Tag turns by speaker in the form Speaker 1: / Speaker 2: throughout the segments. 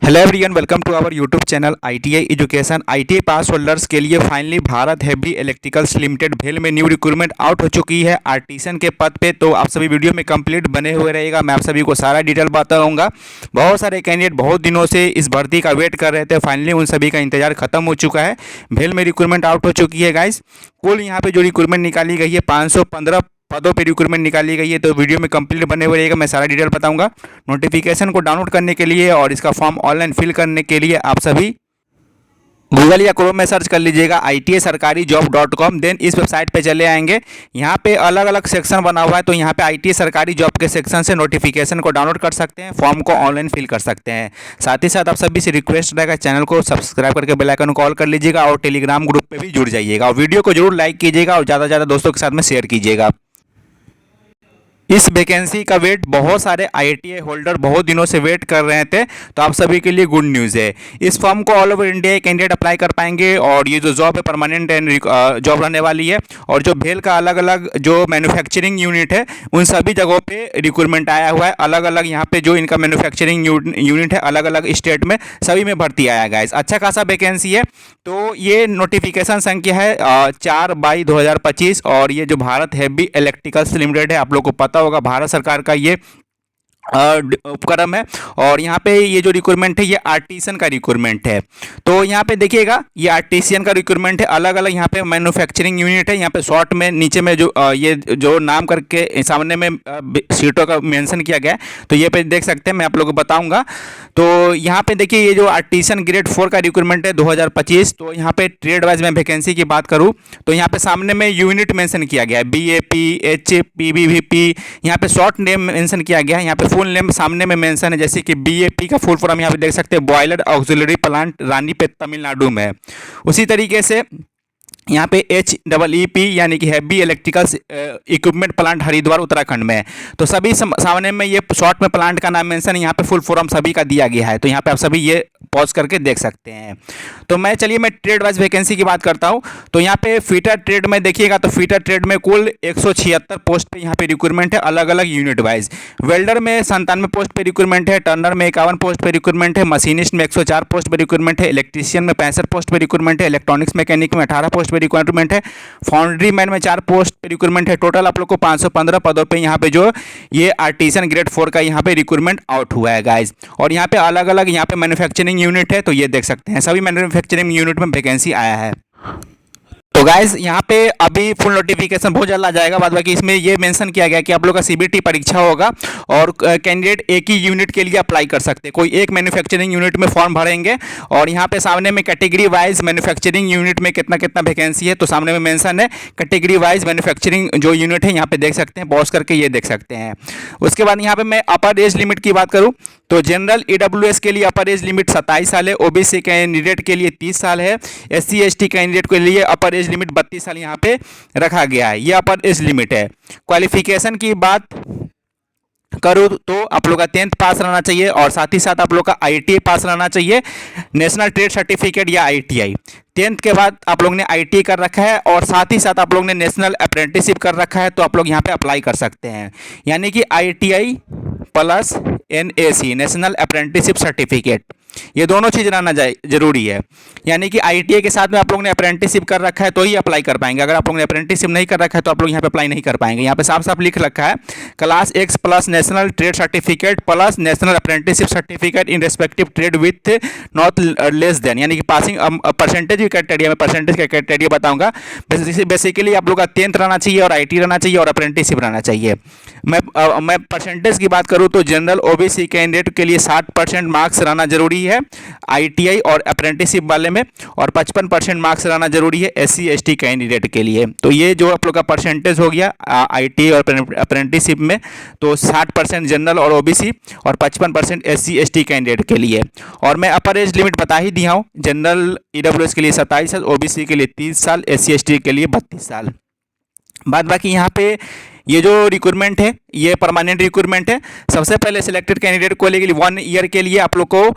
Speaker 1: Hello everyone, welcome to our YouTube channel ITI education. ITI pass holders के लिए finally Bharat Heavy Electricals Limited भेल में new recruitment out हो चुकी है आर्टिसन के पद पे। तो आप सभी वीडियो में कंप्लीट बने हुए रहेगा। मैं आप सभी को सारा डिटेल बताऊंगा। बहुत सारे कैंडिडेट बहुत दिनों से इस भर्ती का वेट कर रहे थे, फाइनली उन सभी का इंतजार खत्म हो चुका है। भेल में रिक्रूटमेंट आउट हो चुकी है गाइस। कुल यहाँ पे जो रिक्रूटमेंट निकाली गई है 515 पदों पे रिक्रूटमेंट निकाली गई है। तो वीडियो में कंप्लीट बने हुए रहेगा, मैं सारा डिटेल बताऊंगा। नोटिफिकेशन को डाउनलोड करने के लिए और इसका फॉर्म ऑनलाइन फिल करने के लिए आप सभी गूगल या क्रोम में सर्च कर लीजिएगा ITI-sarkari-job.com। देन इस वेबसाइट पे चले आएंगे। यहाँ पे अलग अलग सेक्शन बना हुआ है। तो यहाँ पे ITI सरकारी जॉब के सेक्शन से नोटिफिकेशन को डाउनलोड कर सकते हैं, फॉर्म को ऑनलाइन फिल कर सकते हैं। साथ ही साथ आप सभी से रिक्वेस्ट रहेगा, चैनल को सब्सक्राइब करके बेल आइकन को कॉल कर लीजिएगा और टेलीग्राम ग्रुप पर भी जुड़ जाइएगा। और वीडियो को जरूर लाइक कीजिएगा और ज़्यादा से ज़्यादा दोस्तों के साथ में शेयर कीजिएगा। इस वैकेंसी का वेट बहुत सारे IITA होल्डर बहुत दिनों से वेट कर रहे थे। तो आप सभी के लिए गुड न्यूज़ है। इस फॉर्म को all over India candidate apply कर पाएंगे और ये जो जॉब है परमानेंट जॉब रहने वाली है। और जो भेल का अलग अलग जो मैन्युफैक्चरिंग यूनिट है उन सभी जगहों पे रिक्रूटमेंट आया हुआ है। अलग अलग यहाँ पे जो इनका मैन्युफैक्चरिंग यूनिट है अलग अलग स्टेट में सभी में भर्ती आया गया है। अच्छा खासा वैकेंसी है। तो ये नोटिफिकेशन संख्या है 4/2025 और ये जो भारत हेवी इलेक्ट्रिकल्स लिमिटेड है, आप लोग को पता होगा भारत सरकार का ये उपक्रम है। और यहाँ पे ये जो रिक्रूटमेंट है ये आर्टिसन का रिक्रूटमेंट है। तो यहाँ पे देखिएगा ये आर्टिसियन का रिक्रूटमेंट है। अलग अलग यहाँ पे मैन्युफैक्चरिंग यूनिट है। यहाँ पे शॉर्ट में नीचे में जो ये जो नाम करके सामने में सीटों का मेंशन किया गया है, तो ये पे देख सकते हैं, मैं आप लोगों को बताऊंगा। तो यहाँ पे देखिए ये जो आर्टिसन ग्रेड 4 का रिक्रूटमेंट है 2025। तो यहाँ पे ट्रेड वाइज में वैकेंसी की बात करूँ तो यहाँ पे सामने में यूनिट मेंशन किया गया है BAP HPBVP। यहाँ पे शॉर्ट नेम मेंशन किया गया है। यहाँ पे फुल नेम सामने में मेंशन है, जैसे कि BAP का फुल फॉर्म यहाँ पे देख सकते हैं, boiler auxiliary plant Ranipet Tamil Nadu में। उसी तरीके से यहाँ पे HEEP यानी कि heavy electricals equipment plant Haridwar Uttarakhand में। तो सभी सामने में ये शॉर्ट में प्लांट का नाम मेंशन, यहाँ पे फुल फॉर्म सभी का दिया गया है। तो यहाँ पे आप सभी ये पॉज करके देख सकते हैं। तो मैं ट्रेड वाइज वैकेंसी की बात करता हूँ। तो यहाँ पे फीटर ट्रेड में देखिएगा तो फीटर ट्रेड में कुल 176 पोस्ट पे यहाँ पे रिक्रूटमेंट है अलग अलग यूनिट वाइज। वेल्डर में 97 पोस्ट पे रिक्रूटमेंट है, टर्नर में 51 पोस्ट पे रिक्रूटमेंट है, मशीनिस्ट में 104 पोस्ट पे रिक्रूटमेंट है, इलेक्ट्रीशियन में 65 पोस्ट पे रिक्रूटमेंट है, इलेक्ट्रॉनिक्स मैकेनिक में 18 पोस्ट पे रिक्रूटमेंट है, फाउंड्री मैन में 4 पोस्ट पे रिक्रूटमेंट है। टोटल आप लोग को 515 पदों पे यहाँ पे जो ये आर्टिसन ग्रेड 4 का यहाँ पे रिक्रूटमेंट आउट हुआ है गाइज। और यहाँ पे अलग अलग यहाँ पे मैन्युफैक्चरिंग यूनिट है। तो ये देख सकते हैं सभी मैन्युफैक्चरिंग यूनिट में वैकेंसी आया है। तो गाइज यहाँ पे अभी फुल नोटिफिकेशन बहुत जल्द आ जाएगा। बाद बाकी इसमें ये मेंशन किया गया कि आप लोग का CBT परीक्षा होगा और कैंडिडेट एक ही यूनिट के लिए अप्लाई कर सकते हैं। कोई एक मैन्युफैक्चरिंग यूनिट में फॉर्म भरेंगे और यहाँ पे सामने में कैटेगरी वाइज मैन्युफैक्चरिंग यूनिट में कितना कितना वैकेंसी है तो सामने में मेंशन है। कैटेगरी वाइज मैन्युफैक्चरिंग जो यूनिट है यहाँ पे देख सकते हैं, पॉज करके ये देख सकते हैं। उसके बाद यहाँ पे मैं अपर एज लिमिट की बात करूँ तो जनरल EWS के लिए अपर एज लिमिट 27 साल है, OBC कैंडिडेट के लिए 30 साल है, SC ST कैंडिडेट के लिए अपर एज लिमिट 32 साल यहाँ पे रखा गया है। ये अपर एज लिमिट है। क्वालिफिकेशन की बात करूँ तो आप लोग का 10th पास रहना चाहिए और साथ ही साथ आप लोग का ITI पास रहना चाहिए, नेशनल ट्रेड सर्टिफिकेट या ITI। 10th के बाद आप लोग ने ITI कर रखा है और साथ ही साथ आप लोग ने नेशनल अप्रेंटिसशिप कर रखा है तो आप लोग यहाँ पे अप्लाई कर सकते हैं। यानी कि ITI plus NAC national apprenticeship certificate, ये दोनों चीज़ रहना जरूरी है। यानी कि ITI के साथ में आप लोग ने अप्रेंटिसशिप कर रखा है तो ही अप्लाई कर पाएंगे। अगर आप लोग ने अप्रेंटिसशिप नहीं कर रखा है तो आप लोग यहाँ पे अप्लाई नहीं कर पाएंगे। यहाँ पे साफ साफ लिख रखा है class X plus national trade certificate plus national apprenticeship certificate in respective trade with not less than, यानी कि पासिंग परसेंटेज की क्राइटेरिया में परसेंटेज का क्राइटेरिया बताऊंगा। बेसिकली आप लोग का 10th रहना चाहिए और ITI रहना चाहिए और अप्रेंटिसशिप रहना चाहिए। मैं परसेंटेज की बात करूँ तो जनरल OBC कैंडिडेट के लिए 60% मार्क्स रहना जरूरी है ITI और अप्रेंटिसशिप वाले में, और 55% मार्क्स रहना जरूरी है SC ST कैंडिडेट के लिए। तो ये जो आप लोग का परसेंटेज हो गया ITI और अप्रेंटिसशिप में, तो 60% जनरल और OBC और 55% SC ST कैंडिडेट के लिए। और मैं अपर एज लिमिट बता ही दिया हूँ, जनरल EWS के लिए 27 साल, OBC के लिए 30 साल, SC ST के लिए 32 साल। बाद बाकी यहाँ पे ये जो रिक्रूटमेंट है ये परमानेंट रिक्रूटमेंट है। सबसे पहले सिलेक्टेड कैंडिडेट को लेके 1 ईयर के लिए आप लोग को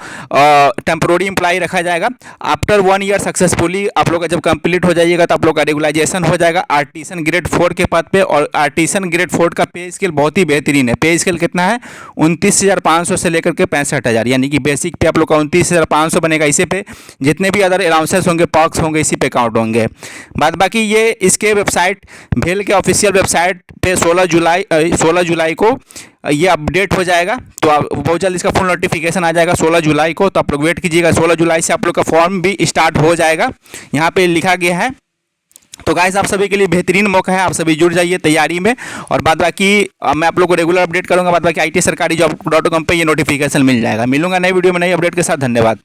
Speaker 1: टेम्पोररी एम्प्लॉय रखा जाएगा। आफ्टर 1 ईयर सक्सेसफुली आप लोग का जब कंप्लीट हो जाइएगा तो आप लोग का रेगुलाइजेशन हो जाएगा आर्टिसन ग्रेड 4 के पद पे। और आर्टिसन ग्रेड 4 का पे स्केल बहुत ही बेहतरीन है। पे स्केल कितना है? 29,500 से लेकर के 65,000, यानी कि बेसिक पे आप लोग का 29,500 बनेगा। इसी पे जितने भी अदर अलाउंसेस होंगे, पॉक्स होंगे, इसी पे काउंट होंगे। बाद बाकी ये इसके वेबसाइट भेल के ऑफिशियल वेबसाइट पे 16 जुलाई को ये अपडेट हो जाएगा। तो आप बहुत जल्द इसका फुल नोटिफिकेशन आ जाएगा 16 जुलाई को। तो आप लोग वेट कीजिएगा, 16 जुलाई से आप लोग का फॉर्म भी स्टार्ट हो जाएगा, यहाँ पे लिखा गया है। तो गाइस आप सभी के लिए बेहतरीन मौका है, आप सभी जुड़ जाइए तैयारी में। और बाद बाकी मैं आप लोग को रेगुलर अपडेट करूंगा। बाद बाकी IT सरकारी जॉब.com पे ये नोटिफिकेशन मिल जाएगा। मिलूंगा नई वीडियो में नई अपडेट के साथ। धन्यवाद।